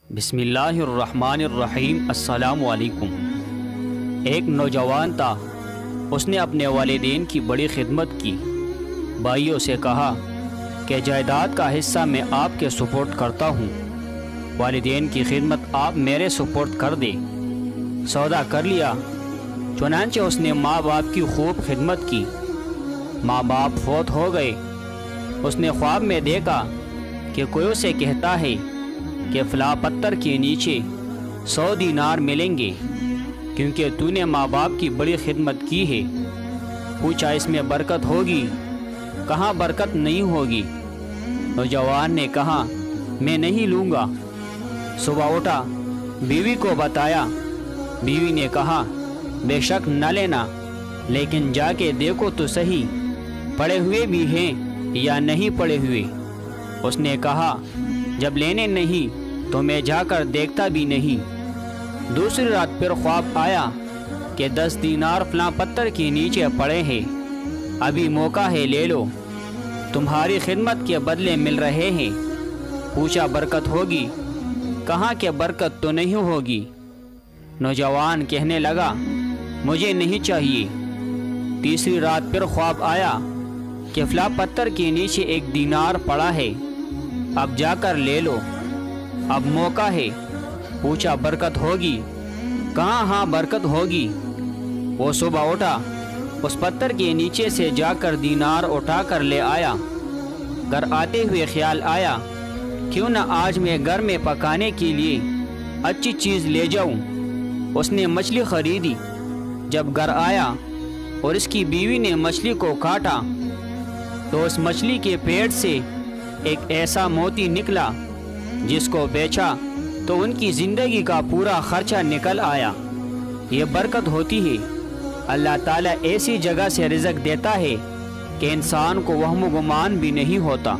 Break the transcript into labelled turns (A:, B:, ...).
A: بسم اللہ الرحمن الرحیم۔ السلام علیکم۔ ایک نوجوان تھا، اس نے اپنے والدین کی بڑی خدمت کی۔ بھائیوں سے کہا کہ جائیداد کا حصہ میں آپ کے سپورٹ کرتا ہوں، والدین کی خدمت آپ میرے سپورٹ کر دے۔ سودا کر لیا، چنانچہ اس نے ماں باپ کی خوب خدمت کی۔ ماں باپ فوت ہو گئے۔ اس نے خواب میں دیکھا کہ کوئی اسے کہتا ہے کہ فلاں پتھر کے نیچے 100 دینار ملیں گے، کیونکہ تو نے ماں باپ کی بڑی خدمت کی ہے۔ پوچھا اس میں برکت ہوگی؟ کہاں برکت نہیں ہوگی۔ نوجوان نے کہا میں نہیں لوں گا۔ صبح اٹھا، بیوی کو بتایا۔ بیوی نے کہا بے شک نہ لینا، لیکن جا کے دیکھو تو صحیح، پڑے ہوئے بھی ہیں یا نہیں پڑے ہوئے۔ اس نے کہا جب لینے نہیں تو میں جا کر دیکھتا بھی نہیں۔ دوسری رات پھر خواب آیا کہ 10 دینار فلاں پتھر کے نیچے پڑے ہیں، ابھی موقع ہے، لے لو، تمہاری خدمت کے بدلے مل رہے ہیں۔ پوچھا برکت ہوگی؟ کہاں کہ برکت تو نہیں ہوگی۔ نوجوان کہنے لگا مجھے نہیں چاہیے۔ تیسری رات پھر خواب آیا کہ فلاں پتھر کے نیچے 1 دینار پڑا ہے، اب جا کر لے لو، اب موقع ہے۔ پوچھا برکت ہوگی؟ کہاں ہاں برکت ہوگی۔ وہ صبح اٹھا، اس پتھر کے نیچے سے جا کر دینار اٹھا کر لے آیا۔ گھر آتے ہوئے خیال آیا کیوں نہ آج میں گھر میں پکانے کے لیے اچھی چیز لے جاؤں۔ اس نے مچھلی خریدی۔ جب گھر آیا اور اس کی بیوی نے مچھلی کو کاٹا تو اس مچھلی کے پیٹ سے ایک ایسا موتی نکلا جس کو بیچا تو ان کی زندگی کا پورا خرچہ نکل آیا۔ یہ برکت ہوتی ہے۔ اللہ تعالیٰ ایسی جگہ سے رزق دیتا ہے کہ انسان کو وہم و گمان بھی نہیں ہوتا۔